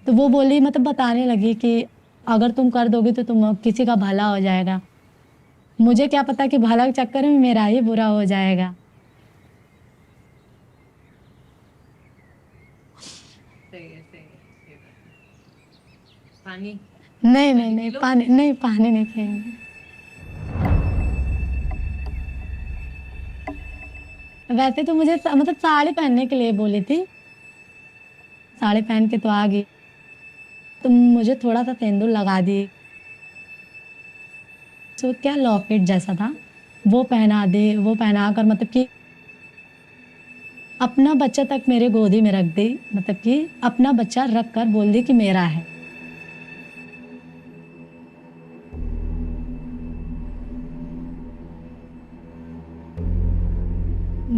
तो वो बोली मतलब बताने लगी कि अगर तुम कर दोगे तो तुम किसी का भला हो जाएगा। मुझे क्या पता कि भला के चक्कर में मेरा ही बुरा हो जाएगा। सही है, सही है। पानी नहीं, पानी नहीं पिएंगे। वैसे तो मुझे मतलब साड़ी पहनने के लिए बोली थी, साड़ी पहन के तो आ गई, तो मुझे थोड़ा सा सिंदूर लगा दी, तो क्या लॉकेट जैसा था वो पहना दे, वो पहना कर मतलब कि अपना बच्चा तक मेरे गोदी में रख दी, मतलब कि अपना बच्चा रख कर बोल दी कि मेरा है।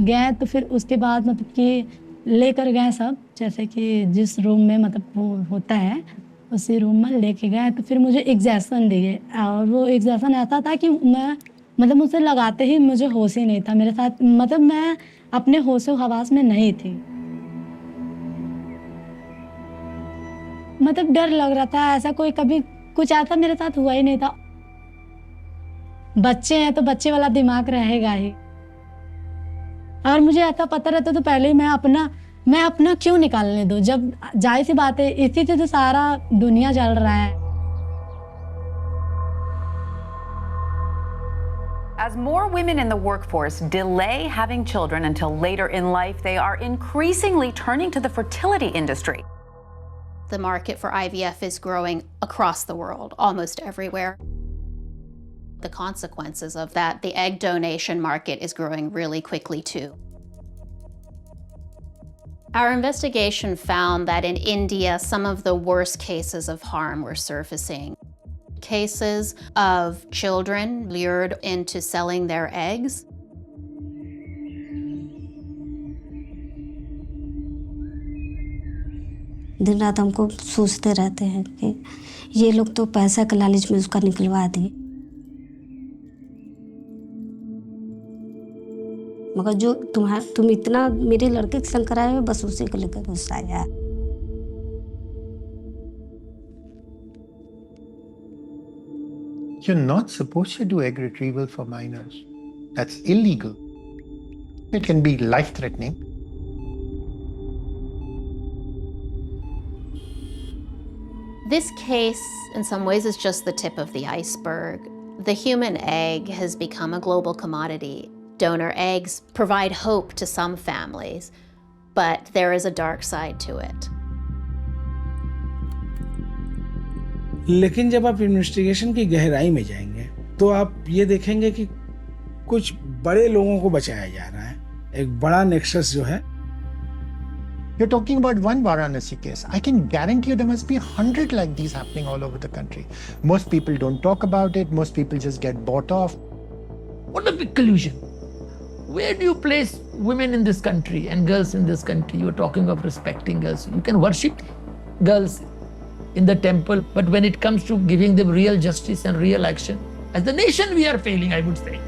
गए तो फिर उसके बाद मतलब कि लेकर गए सब, जैसे कि जिस रूम में मतलब वो होता है उसी रूम में लेके गए, तो फिर मुझे इंजेक्शन दिए, और वो इंजेक्शन ऐसा था कि मैं मतलब मुझसे लगाते ही मुझे होश ही नहीं था मेरे साथ, मतलब मैं अपने होशो हवास में नहीं थी। मतलब डर लग रहा था, ऐसा कोई कभी कुछ ऐसा मेरे साथ हुआ ही नहीं था। बच्चे हैं तो बच्चे वाला दिमाग रहेगा ही। अगर मुझे ऐसा पता रहता तो पहले ही मैं अपना क्यों निकालने दूं, जब जाहिर सी बात है इसी से तो सारा दुनिया चल रहा है। As more women in the workforce delay having children until later in life, they are increasingly turning to the fertility industry. The market for IVF is growing across the world, almost everywhere. The consequences of that, the egg donation market is growing really quickly too. Our investigation found that in India, some of the worst cases of harm were surfacing. Cases of children lured into selling their eggs. दिन रात हमको सोचते रहते हैं कि ये लोग तो पैसा के लालच में उसका निकलवा दिए, मगर जो तुम इतना मेरे लड़के के संग कराए हो, बस उसी को लेकर गुस्सा आया। You're not supposed to do egg retrieval for minors. That's illegal. It can be life-threatening. This case, in some ways, is just the tip of the iceberg. The human egg has become a global commodity. Donor eggs provide hope to some families, but there is a dark side to it. लेकिन जब आप investigation की गहराई में जाएंगे तो आप ये देखेंगे कि कुछ बड़े लोगों को बचाया जा रहा है, एक बड़ा नेक्सस जो है। You're talking about one Varanasi case. I can guarantee you there must be 100 like these happening all over the country. Most people don't talk about it. Most people just get bought off. What a big collusion. Where do you place women in this country and girls in this country? You're talking of respecting girls. You can worship girls in the temple, but when it comes to giving them real justice and real action, as the nation we are failing, I would say.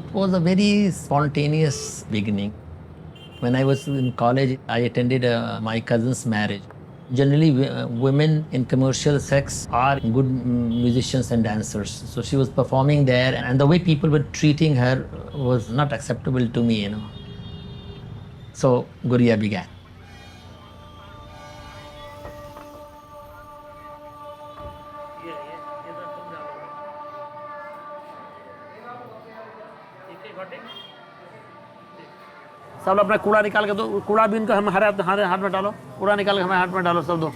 It was a very spontaneous beginning. When I was in college, I attended my cousin's marriage. Generally, women in commercial sex are good musicians and dancers. So she was performing there, and the way people were treating her was not acceptable to me, So Guriya began. सब लोग अपना कूड़ा निकाल के दो, कूड़ा भी इनको हमारे हाथ में डालो, कूड़ा निकाल के हमारे हाथ में डालो, सब दो,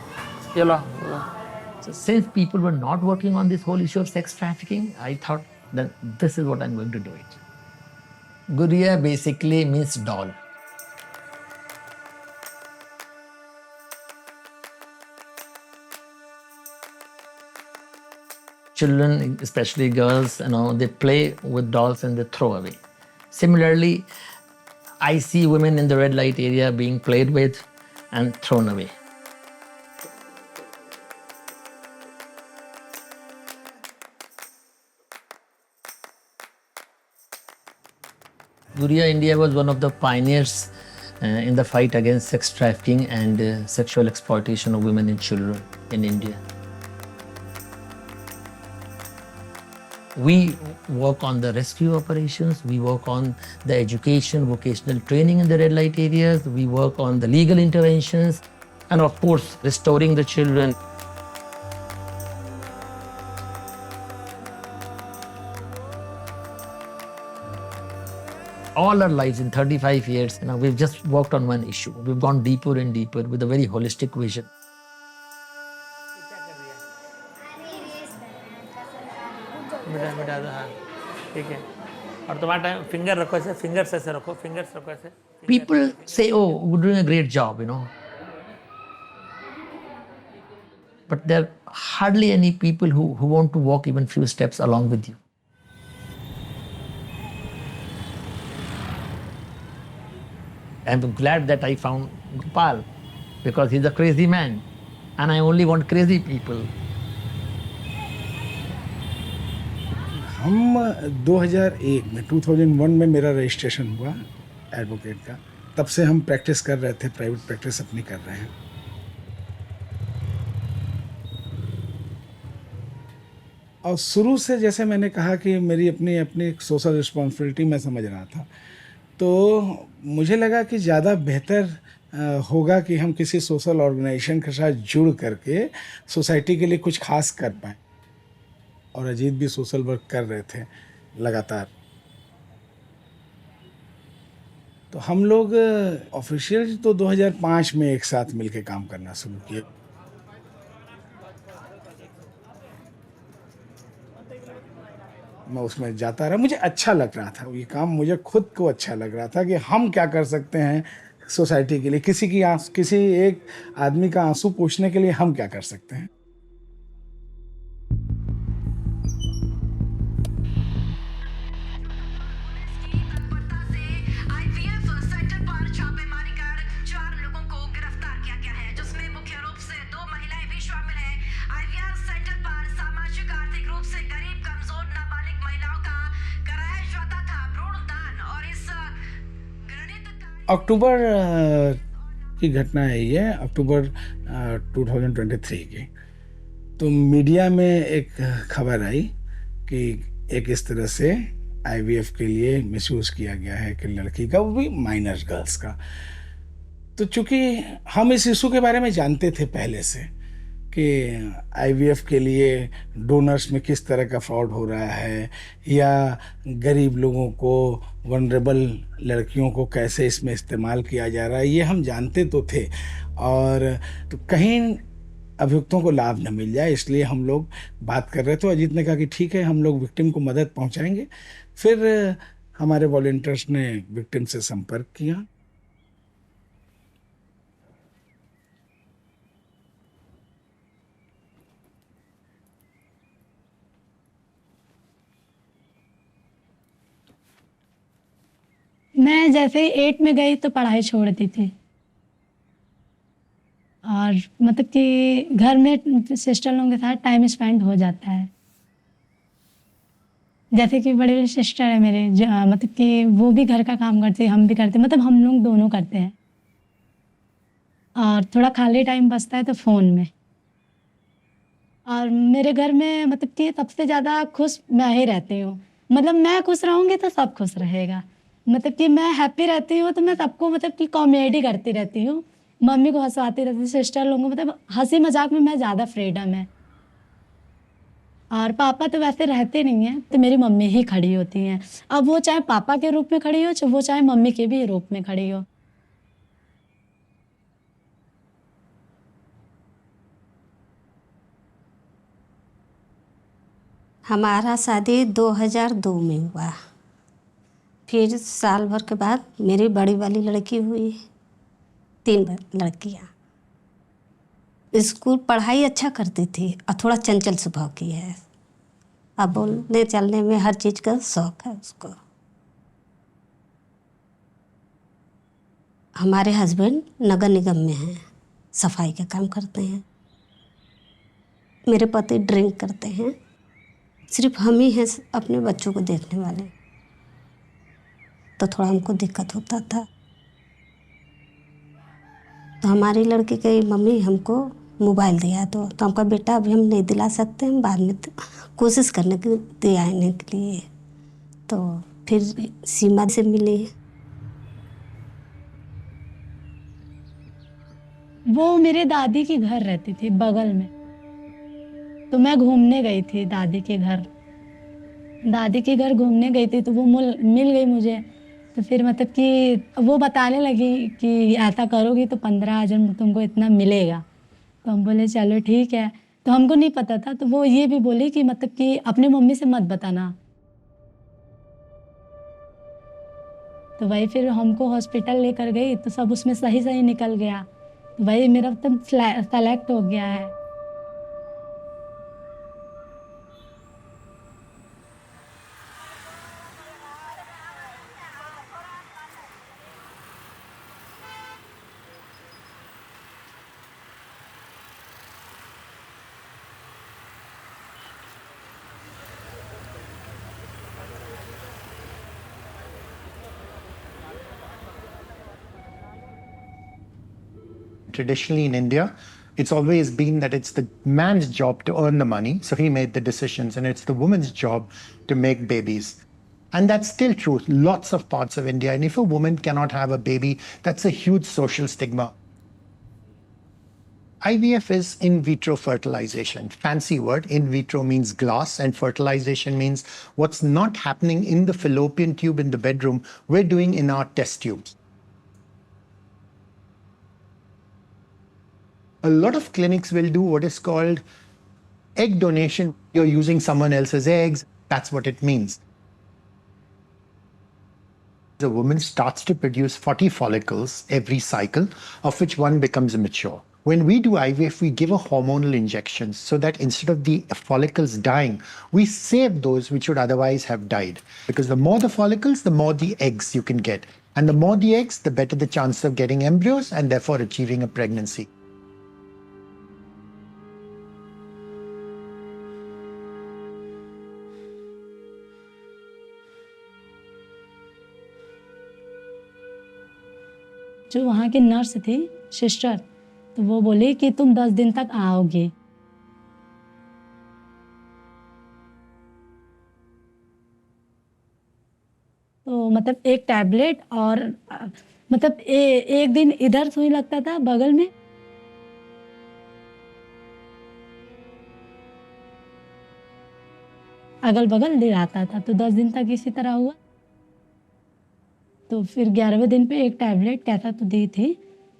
ये लो। So since people were not working on this whole issue of sex trafficking, I thought that this is what I'm going to do it. Guria basically means doll. Children, especially girls, they play with dolls and they throw away. Similarly, I see women in the red light area being played with and thrown away. Guria India was one of the pioneers in the fight against sex trafficking and sexual exploitation of women and children in India. We work on the rescue operations, we work on the education, vocational training in the red light areas, we work on the legal interventions, and of course, restoring the children. All our lives in 35 years, we've just worked on one issue. We've gone deeper and deeper with a very holistic vision. ठीक है, और तुम्हारा time finger रखो ऐसे, fingers ऐसे रखो, fingers रखो ऐसे। People say, oh, we're doing a great job, But there are hardly any people who want to walk even few steps along with you. I'm glad that I found Gopal because he's a crazy man and I only want crazy people. हम 2001 में 2001 में मेरा registration हुआ advocate का, तब से हम practice कर रहे थे, प्राइवेट प्रैक्टिस अपनी कर रहे हैं। और शुरू से जैसे मैंने कहा कि मेरी अपनी एक सोशल रिस्पॉन्सिबिलिटी मैं समझ रहा था, तो मुझे लगा कि ज़्यादा बेहतर होगा कि हम किसी सोशल ऑर्गेनाइजेशन के साथ जुड़ करके सोसाइटी के लिए कुछ खास कर पाएँ। और अजीत भी सोशल वर्क कर रहे थे लगातार, तो हम लोग ऑफिशियल तो 2005 में एक साथ मिलके काम करना शुरू किए। मैं उसमें जाता रहा, मुझे अच्छा लग रहा था ये काम, मुझे खुद को अच्छा लग रहा था कि हम क्या कर सकते हैं सोसाइटी के लिए, किसी एक आदमी का आंसू पोंछने के लिए हम क्या कर सकते हैं। अक्टूबर की घटना है ये, अक्टूबर 2023 की। तो मीडिया में एक खबर आई कि एक इस तरह से IVF के लिए मिसयूज़ किया गया है कि लड़की का, वो भी माइनर गर्ल्स का। तो चूँकि हम इस इशू के बारे में जानते थे पहले से कि IVF के लिए डोनर्स में किस तरह का फ्रॉड हो रहा है, या गरीब लोगों को, वनरेबल लड़कियों को कैसे इसमें इस्तेमाल किया जा रहा है, ये हम जानते तो थे। और तो कहीं अभियुक्तों को लाभ न मिल जाए, इसलिए हम लोग बात कर रहे थे। अजीत ने कहा कि ठीक है, हम लोग विक्टिम को मदद पहुंचाएंगे। फिर हमारे वॉलंटियर्स ने विक्टिम से संपर्क किया। मैं जैसे 8 में गई तो पढ़ाई छोड़ दी थी, और मतलब कि घर में सिस्टर लोगों के साथ टाइम स्पेंड हो जाता है। जैसे कि बड़े बड़े सिस्टर है मेरे, मतलब कि वो भी घर का काम करते हैं, हम भी करते हैं, मतलब हम लोग दोनों करते हैं। और थोड़ा खाली टाइम बचता है तो फ़ोन में। और मेरे घर में मतलब कि सबसे ज़्यादा खुश मैं ही रहती हूँ। मतलब मैं खुश रहूँगी तो सब खुश रहेगा। मतलब कि मैं हैप्पी रहती हूँ तो मैं सबको मतलब कि कॉमेडी करती रहती हूँ, मम्मी को हंसवाती रहती हूँ, सिस्टर लोगों को, मतलब हंसी मजाक में मैं ज़्यादा फ्रीडम है। और पापा तो वैसे रहते नहीं हैं, तो मेरी मम्मी ही खड़ी होती हैं। अब वो चाहे पापा के रूप में खड़ी हो, वो चाहे मम्मी के भी रूप में खड़ी हो। हमारा शादी 2002 में हुआ। फिर साल भर के बाद मेरी बड़ी वाली लड़की हुई, 3 लड़कियाँ। स्कूल पढ़ाई अच्छा करती थी और थोड़ा चंचल स्वभाव की है। अब बोलने चलने में हर चीज़ का शौक है उसको। हमारे हस्बैंड नगर निगम में हैं, सफाई का काम करते हैं। मेरे पति ड्रिंक करते हैं। सिर्फ हम ही हैं अपने बच्चों को देखने वाले, तो थोड़ा हमको दिक्कत होता था। तो हमारी लड़की की मम्मी हमको मोबाइल दिया, तो हमका बेटा अभी हम नहीं दिला सकते, हम बाद में कोशिश करने के दिलाने के लिए। तो फिर सीमा से मिली। वो मेरे दादी के घर रहती थी बगल में, तो मैं घूमने गई थी दादी के घर। दादी के घर घूमने गई थी तो वो मिल गई मुझे। तो फिर मतलब कि वो बताने लगी कि ऐसा करोगी तो 15,000 में तुमको इतना मिलेगा। तो हम बोले चलो ठीक है। तो हमको नहीं पता था, तो वो ये भी बोली कि मतलब कि अपने मम्मी से मत बताना। तो वही फिर हमको हॉस्पिटल लेकर गई, तो सब उसमें सही सही निकल गया। तो वही मेरा तब सेलेक्ट हो गया है। Traditionally in India, it's always been that it's the man's job to earn the money, so he made the decisions, and it's the woman's job to make babies. And that's still true, lots of parts of India. And if a woman cannot have a baby, that's a huge social stigma. IVF is in vitro fertilization. Fancy word, in vitro means glass, and fertilization means what's not happening in the fallopian tube in the bedroom, we're doing in our test tubes. A lot of clinics will do what is called egg donation. You're using someone else's eggs. That's what it means. The woman starts to produce 40 follicles every cycle, of which one becomes mature. When we do IVF, we give a hormonal injection so that instead of the follicles dying, we save those which would otherwise have died. Because the more the follicles, the more the eggs you can get. And the more the eggs, the better the chance of getting embryos and therefore achieving a pregnancy. जो वहाँ की nurse थी, sister, तो वो बोली कि तुम 10 दिन तक आओगी। तो मतलब एक टैबलेट और मतलब एक दिन इधर सुई लगता था बगल में, अगल बगल दिलाता था। तो 10 दिन तक इसी तरह हुआ। तो फिर 11वें दिन पे एक टैबलेट कहता तो दी थी।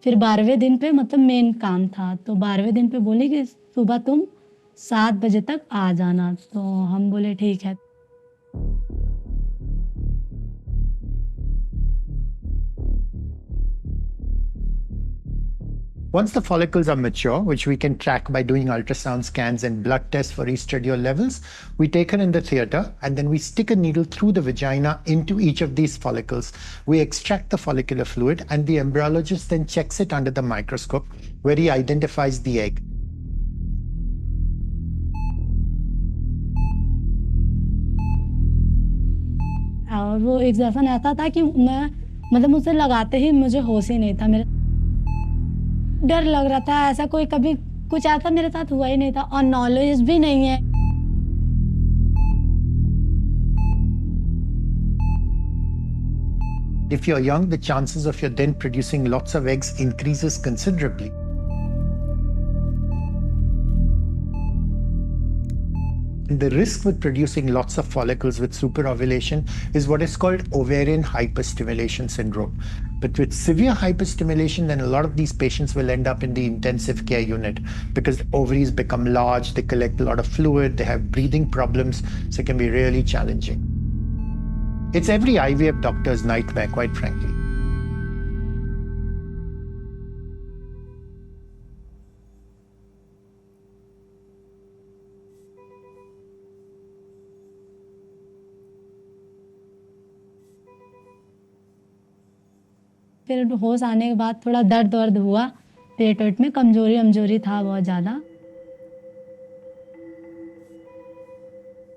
फिर 12वें दिन पे मतलब मेन काम था, तो 12वें दिन पे बोली कि सुबह तुम 7 बजे तक आ जाना। तो हम बोले ठीक है। Once the follicles are mature, which we can track by doing ultrasound scans and blood tests for estradiol levels, we take her in the theater and then we stick a needle through the vagina into each of these follicles. We extract the follicular fluid and the embryologist then checks it under the microscope where he identifies the egg. और वो injection ऐसा था कि मैं मतलब मुझसे लगाते ही मुझे होश ही नहीं था। मेरा डर लग रहा था, ऐसा कोई कभी कुछ ऐसा मेरे साथ हुआ ही नहीं था और नॉलेज भी नहीं है। If you're young, the chances of your then producing lots of eggs increases considerably. The risk with producing lots of follicles with superovulation is what is called ovarian hyperstimulation syndrome. But with severe hyperstimulation, then a lot of these patients will end up in the intensive care unit because the ovaries become large, they collect a lot of fluid, they have breathing problems, so it can be really challenging. It's every IVF doctor's nightmare, quite frankly. फिर होश आने के बाद थोड़ा दर्द वर्द हुआ, पेट wait में कमजोरी था बहुत ज़्यादा।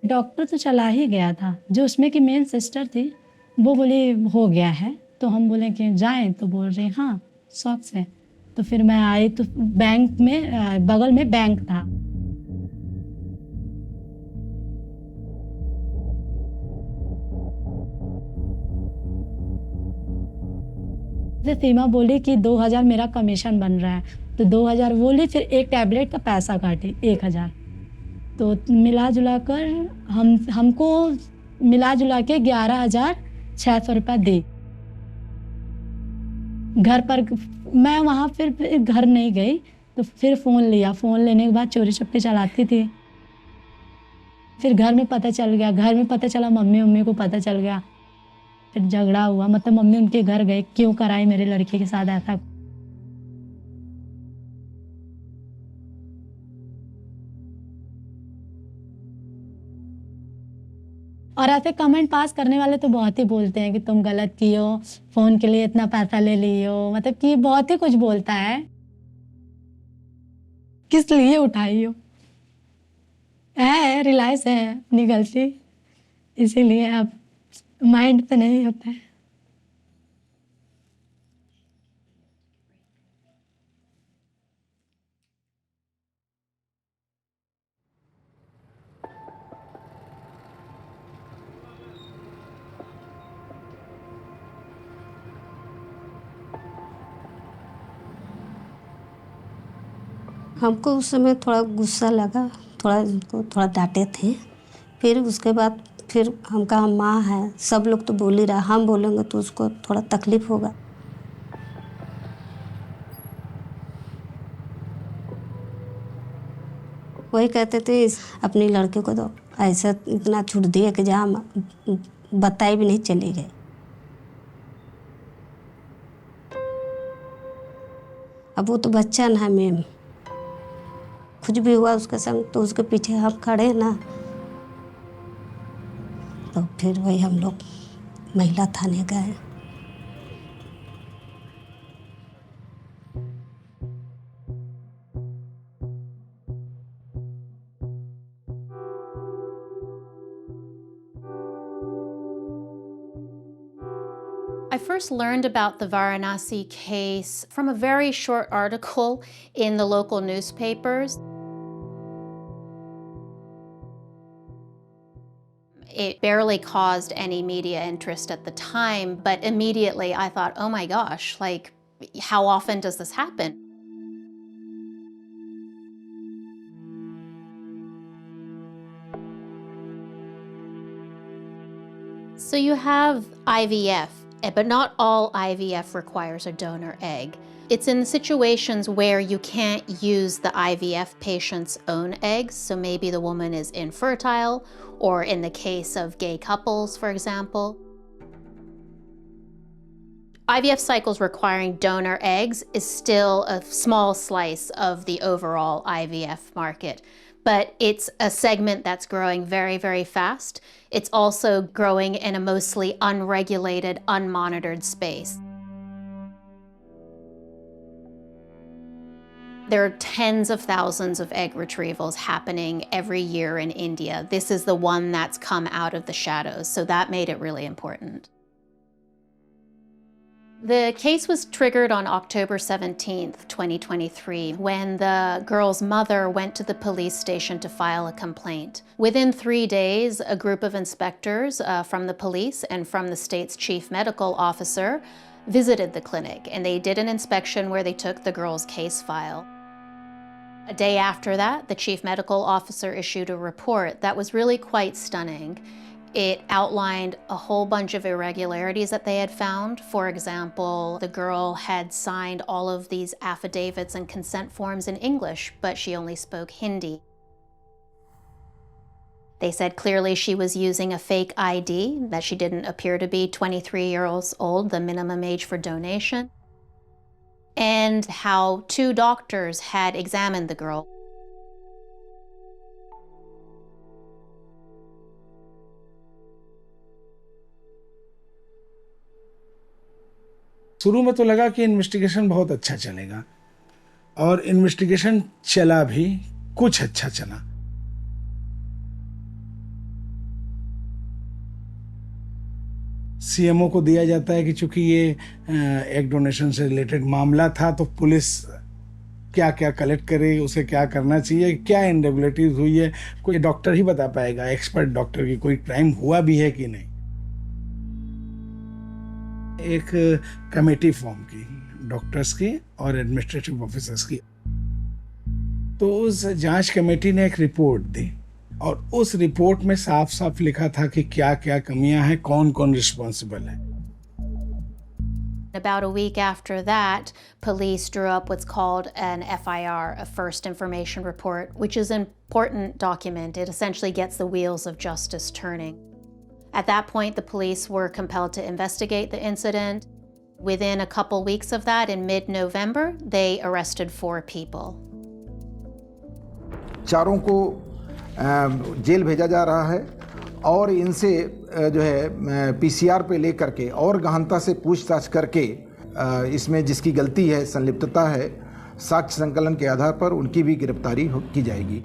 डॉक्टर तो चला ही गया था, जो उसमें की मेन सिस्टर थी वो बोली हो गया है, तो हम बोले कि जाएं, तो बोल रहे हाँ शौक से। तो फिर मैं आई तो बैंक में बगल में बैंक था। तो सीमा बोली कि 2000 मेरा कमीशन बन रहा है, तो 2000 बोली, फिर एक टैबलेट का पैसा काटी 1000। तो मिला जुला कर हमको मिला जुला के 11,600 रुपये दी। घर पर मैं वहाँ फिर घर नहीं गई, तो फिर फ़ोन लिया। फ़ोन लेने के बाद चोरी छुपके चलाती थी। फिर घर में पता चला, मम्मी को पता चल गया। फिर झगड़ा हुआ, मतलब मम्मी उनके घर गए, क्यों कराई मेरे लड़के के साथ ऐसा। और ऐसे कमेंट पास करने वाले तो बहुत ही बोलते हैं कि तुम गलत की हो, फोन के लिए इतना पैसा ले लियो, मतलब कि बहुत ही कुछ बोलता है। किस लिए उठाई हो? रिलायंस है अपनी गलती, इसीलिए अब माइंड पे नहीं होता है। हमको उस समय थोड़ा गुस्सा लगा, थोड़ा डांटे थे। फिर उसके बाद फिर हम कहा माँ है, सब लोग तो बोल ही रहा, हम बोलेंगे तो उसको थोड़ा तकलीफ होगा। वही कहते थे अपनी लड़के को तो ऐसा इतना छूट दिया कि जहाँ बताए भी नहीं चले गए। अब वो तो बच्चा ना मैम, कुछ भी हुआ उसके संग तो उसके पीछे हम खड़े ना। तो फिर वही हम लोग महिला थाने गए। I first learned about the Varanasi case from a very short article in the local newspapers. It barely caused any media interest at the time, but immediately I thought, oh my gosh, like, how often does this happen? So you have IVF, but not all IVF requires a donor egg. It's in situations where you can't use the IVF patient's own eggs, so maybe the woman is infertile, or in the case of gay couples, for example. IVF cycles requiring donor eggs is still a small slice of the overall IVF market, but it's a segment that's growing very, very fast. It's also growing in a mostly unregulated, unmonitored space. There are tens of thousands of egg retrievals happening every year in India. This is the one that's come out of the shadows, so that made it really important. The case was triggered on October 17th, 2023, when the girl's mother went to the police station to file a complaint. Within 3 days, a group of inspectors from the police and from the state's chief medical officer visited the clinic, and they did an inspection where they took the girl's case file. A day after that, the chief medical officer issued a report that was really quite stunning. It outlined a whole bunch of irregularities that they had found. For example, the girl had signed all of these affidavits and consent forms in English, but she only spoke Hindi. They said clearly she was using a fake ID, that she didn't appear to be 23 years old, the minimum age for donation, and how 2 doctors had examined the girl. शुरू में तो लगा कि investigation बहुत अच्छा चलेगा, और investigation चला भी, कुछ अच्छा चला। सीएमओ को दिया जाता है कि चूंकि ये एक डोनेशन से रिलेटेड मामला था, तो पुलिस क्या क्या कलेक्ट करे, उसे क्या करना चाहिए, क्या इनरेगुलरिटीज हुई है, कोई डॉक्टर ही बता पाएगा, एक्सपर्ट डॉक्टर की, कोई क्राइम हुआ भी है कि नहीं। एक कमेटी फॉर्म की, डॉक्टर्स की और एडमिनिस्ट्रेटिव ऑफिसर्स की। तो उस जांच कमेटी ने एक रिपोर्ट दी, और उस रिपोर्ट में साफ साफ लिखा था कि क्या क्या कमियां हैं, कौन कौन रिस्पॉन्सिबल है। About a week after that, police drew up what's called an FIR, a First Information Report, which is an important document. It essentially gets the wheels of justice turning. At that point, the police were compelled to investigate the incident. Within a couple weeks of that, in mid-November, they arrested 4 people. चारों को jail भेजा जा रहा है, और इनसे जो है पीसीआर पे ले करके और गहनता से पूछताछ करके इसमें जिसकी गलती है, संलिप्तता है, साक्ष्य संकलन के आधार पर उनकी भी गिरफ्तारी की जाएगी।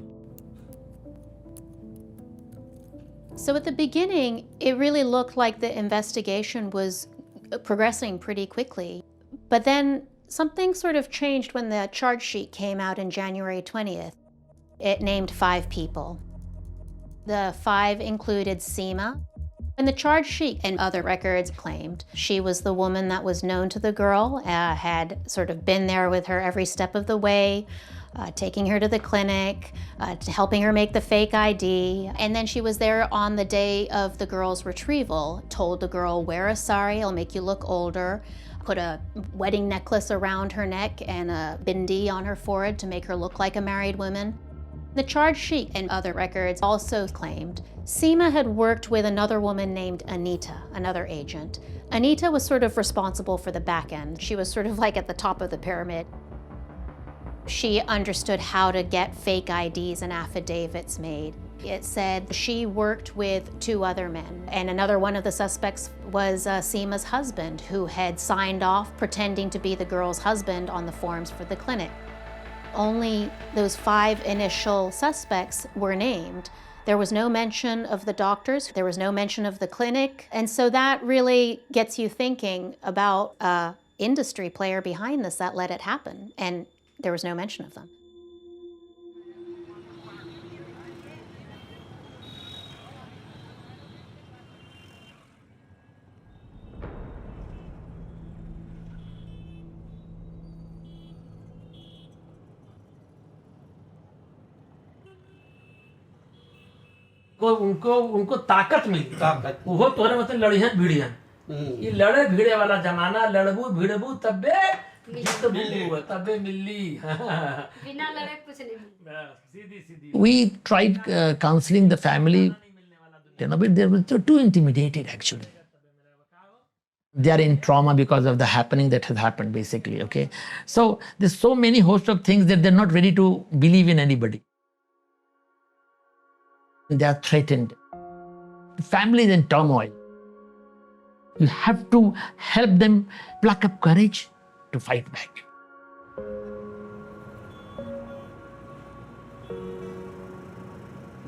So at the beginning, it really looked like the investigation was progressing pretty quickly. But then something sort of changed when the charge sheet came out in January 20th. It named 5 people. The 5 included Seema. And the charge sheet and other records claimed she was the woman that was known to the girl, had sort of been there with her every step of the way, taking her to the clinic, helping her make the fake ID. And then she was there on the day of the girl's retrieval, told the girl, wear a sari, it'll make you look older, put a wedding necklace around her neck and a bindi on her forehead to make her look like a married woman. The charge sheet and other records also claimed Seema had worked with another woman named Anita, another agent. Anita was sort of responsible for the back end. She was sort of like at the top of the pyramid. She understood how to get fake IDs and affidavits made. It said she worked with 2 other men, and another one of the suspects was Seema's husband, who had signed off pretending to be the girl's husband on the forms for the clinic. Only those 5 initial suspects were named. There was no mention of the doctors, there was no mention of the clinic, and so that really gets you thinking about an industry player behind this that let it happen, and there was no mention of them. उनको ताकत मिली, वो तोरे मतलब लड़ियां भिड़ियां, ये लड़े भिड़े वाला जमाना, लड़बू भिड़बू तब्बे जितबू तब्बे मिली, बिना लड़े कुछ नहीं मिलता। सीधी सीधी। We tried counseling the family, but they were too intimidated actually. They are in trauma because of the happening that has happened basically, okay? So there's so many host of things that they're not ready to believe in anybody. They are threatened. The family is in turmoil. You have to help them pluck up courage to fight back.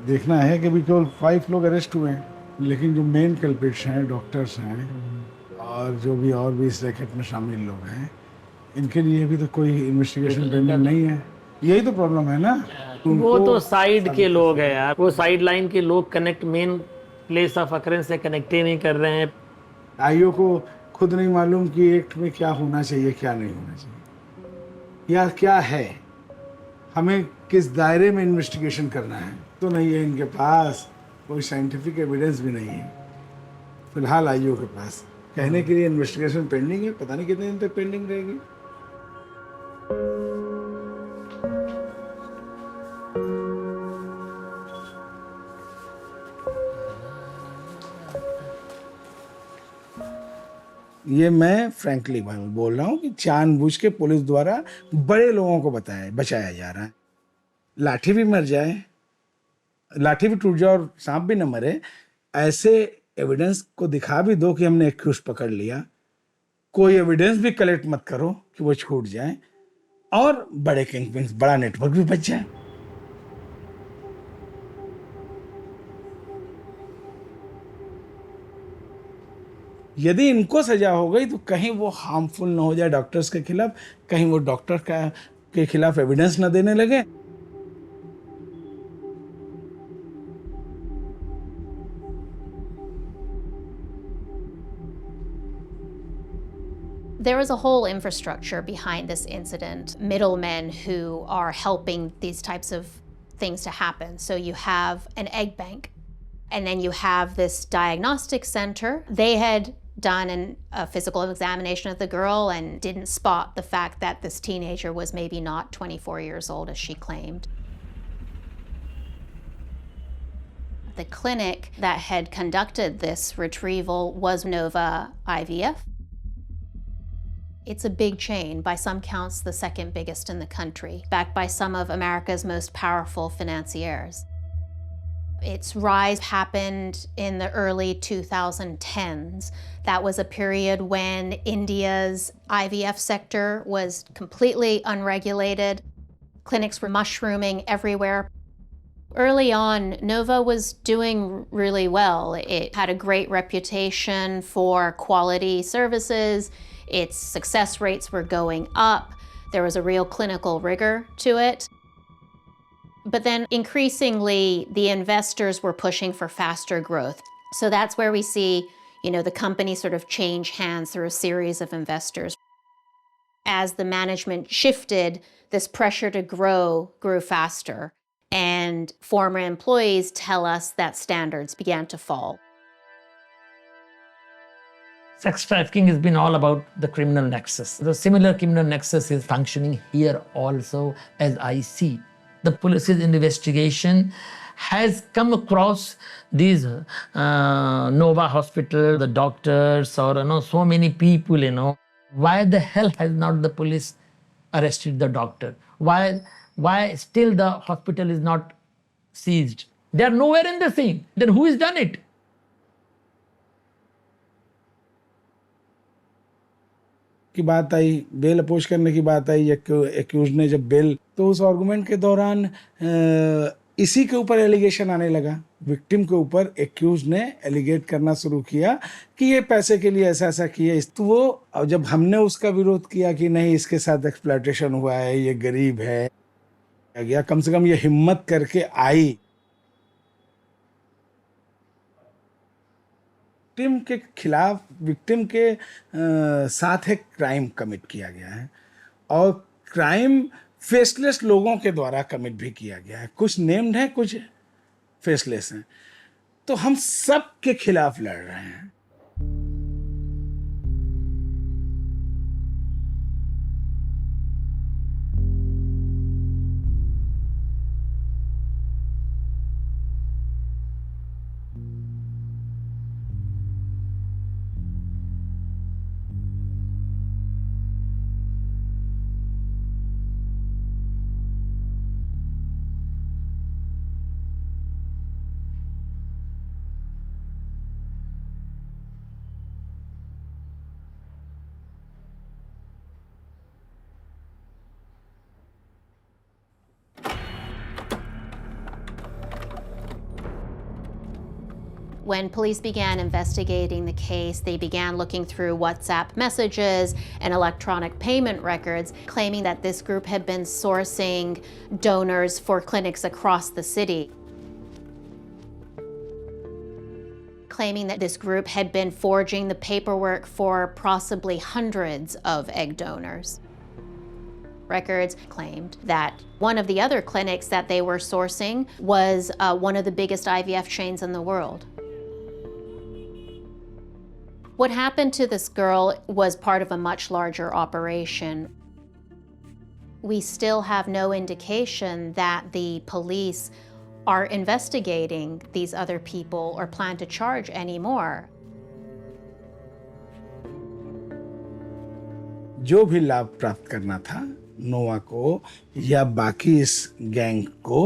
देखना है कि भी केवल 5 लोग arrest हुए हैं, लेकिन जो मेन कल्प्रिट्स हैं, डॉक्टर्स हैं और जो भी और भी इस रैकेट में शामिल लोग हैं, इनके लिए भी तो कोई इन्वेस्टिगेशन पेंडिंग नहीं है। यही तो प्रॉब्लम है ना। वो तो साइड के लोग हैं यार, वो साइड लाइन के लोग connect main place of occurrence से कनेक्ट ही नहीं कर रहे हैं। आईओ को खुद नहीं मालूम कि एक्ट में क्या होना चाहिए, क्या नहीं होना चाहिए, या क्या है। हमें किस दायरे में इन्वेस्टिगेशन करना है तो नहीं है इनके पास, कोई साइंटिफिक एविडेंस भी नहीं है फिलहाल आईओ के पास। कहने के लिए इन्वेस्टिगेशन पेंडिंग है, पता नहीं कितने दिन तक पेंडिंग रहेगी। ये मैं फ्रैंकली बोल रहा हूँ कि जानबूझ के पुलिस द्वारा बड़े लोगों को बचाया जा रहा है। लाठी भी मर जाए, लाठी भी टूट जाए और सांप भी न मरे, ऐसे एविडेंस को दिखा भी दो कि हमने एक्यूज पकड़ लिया, कोई एविडेंस भी कलेक्ट मत करो कि वो छूट जाए और बड़े किंगपिन्स, बड़ा नेटवर्क भी बच जाए। यदि इनको सजा हो गई तो कहीं वो हार्मफुल ना हो जाए डॉक्टर्स के खिलाफ, कहीं वो डॉक्टर के खिलाफ एविडेंस ना देने लगे। There is a whole infrastructure behind this incident, middlemen who are helping these types of things to happen. So you have an egg bank, and then you have this diagnostic center. They had done a physical examination of the girl and didn't spot the fact that this teenager was maybe not 24 years old as she claimed. The clinic that had conducted this retrieval was Nova IVF. It's a big chain, by some counts the second biggest in the country, backed by some of America's most powerful financiers. Its rise happened in the early 2010s. That was a period when India's IVF sector was completely unregulated. Clinics were mushrooming everywhere. Early on, Nova was doing really well. It had a great reputation for quality services. Its success rates were going up. There was a real clinical rigor to it. But then increasingly, the investors were pushing for faster growth. So that's where we see, the company sort of change hands through a series of investors. As the management shifted, this pressure to grow grew faster. And former employees tell us that standards began to fall. Sex trafficking has been all about the criminal nexus. The similar criminal nexus is functioning here also, as I see. The police's investigation has come across these Nova Hospital, the doctors, or so many people. Why the hell has not the police arrested the doctor? Why still the hospital is not seized? They are nowhere in the scene. Then who has done it? की बात आई, bell oppose करने की बात आई, accused ने जब bell, तो उस argument के दौरान इसी के ऊपर एलिगेशन आने लगा, विक्टिम के ऊपर एक्यूज ने एलिगेट करना शुरू किया कि ये पैसे के लिए ऐसा ऐसा किया। तो वो जब हमने उसका विरोध किया कि नहीं, इसके साथ एक्सप्लॉयटेशन हुआ है, ये गरीब है, गया कम से कम ये हिम्मत करके आई। विक्टिम के खिलाफ, विक्टिम के साथ एक क्राइम कमिट किया गया है और क्राइम फेसलेस लोगों के द्वारा कमिट भी किया गया है। कुछ नेम्ड है, कुछ फेसलेस हैं, तो हम सब के खिलाफ लड़ रहे हैं। When police began investigating the case, they began looking through WhatsApp messages and electronic payment records, claiming that this group had been sourcing donors for clinics across the city. Claiming that this group had been forging the paperwork for possibly hundreds of egg donors. records claimed that one of the other clinics that they were sourcing was one of the biggest IVF chains in the world. What happened to this girl was part of a much larger operation. We still have no indication that the police are investigating these other people or plan to charge anymore. जो भी लाभ प्राप्त करना था नोवा को या बाकी इस गैंग को,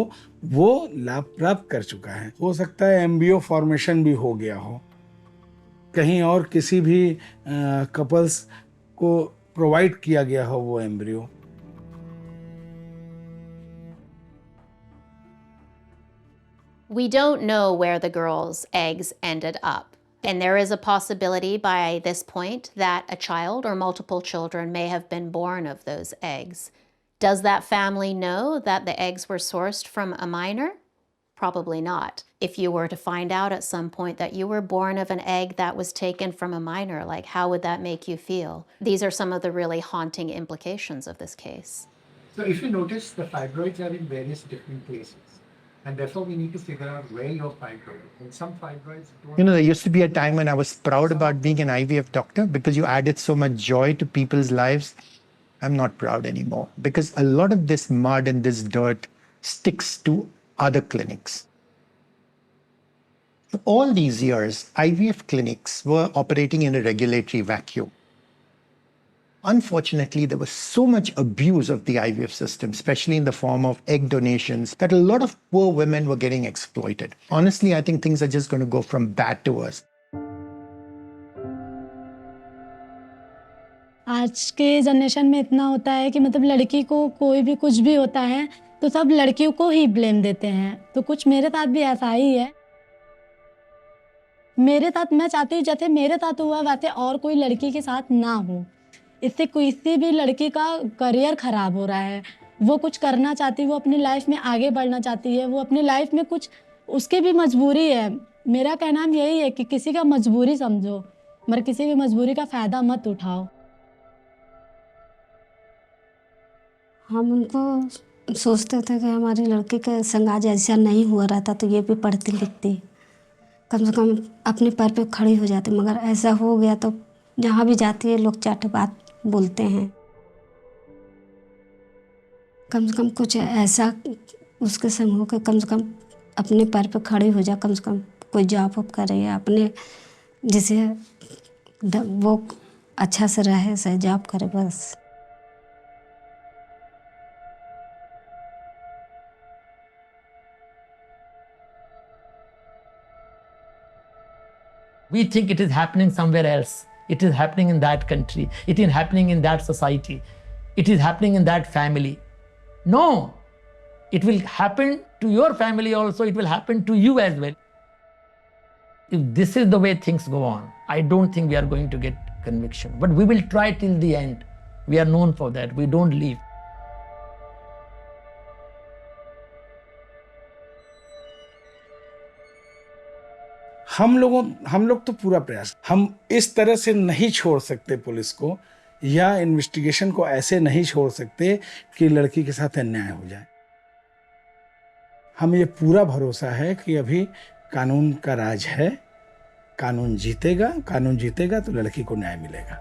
वो लाभ प्राप्त कर चुका है। हो सकता है एम्ब्रियो फॉर्मेशन भी हो गया हो, कहीं और किसी भी कपल्स को प्रोवाइड किया गया हो वो embryo. We don't know where the girls' eggs ended up. And there is a possibility by this point that a child or multiple children may have been born of those eggs. Does that family know that the eggs were sourced from a minor? Probably not. If you were to find out at some point that you were born of an egg that was taken from a minor, like how would that make you feel? These are some of the really haunting implications of this case. So if you notice, the fibroids are in various different places. And therefore, we need to figure out where your fibroids. And some fibroids don't. You know, there used to be a time when I was proud about being an IVF doctor because you added so much joy to people's lives. I'm not proud anymore because a lot of this mud and this dirt sticks to other clinics. For all these years, IVF clinics were operating in a regulatory vacuum. Unfortunately, there was so much abuse of the IVF system, especially in the form of egg donations, that a lot of poor women were getting exploited. Honestly, I think things are just going to go from bad to worse. आज के generation में इतना होता है कि मतलब लड़की को कोई भी कुछ भी होता है तो सब लड़कियों को ही ब्लेम देते हैं। तो कुछ मेरे साथ भी ऐसा ही है। मेरे साथ मैं चाहती हूँ जैसे मेरे साथ हुआ वैसे और कोई लड़की के साथ ना हो। इससे किसी भी लड़की का करियर खराब हो रहा है। वो कुछ करना चाहती है, वो अपनी लाइफ में आगे बढ़ना चाहती है, वो अपनी लाइफ में कुछ उसकी भी मजबूरी है। मेरा कहना यही है कि किसी का मजबूरी समझो मगर किसी की मजबूरी का फ़ायदा मत उठाओ। हम उनको सोचते थे कि हमारी लड़की के संग आज ऐसा नहीं हुआ रहता तो ये भी पढ़ती लिखती, कम से कम अपने पैर पे खड़ी हो जाती, मगर ऐसा हो गया तो जहाँ भी जाती है लोग चाटे बात बोलते हैं। कम से कम कुछ ऐसा उसके संग हो के कम से कम अपने पैर पे खड़ी हो जा, कम से कम कोई जॉब वॉब करे या अपने जिसे वो अच्छा से रहे, सही जॉब करे बस। We think it is happening somewhere else. It is happening in that country. It is happening in that society. It is happening in that family. No, it will happen to your family also. It will happen to you as well. If this is the way things go on, I don't think we are going to get conviction. But we will try till the end. We are known for that. We don't leave. हम लोग तो पूरा प्रयास, हम इस तरह से नहीं छोड़ सकते पुलिस को या इन्वेस्टिगेशन को ऐसे नहीं छोड़ सकते कि लड़की के साथ अन्याय हो जाए। हमें ये पूरा भरोसा है कि अभी कानून का राज है, कानून जीतेगा तो लड़की को न्याय मिलेगा।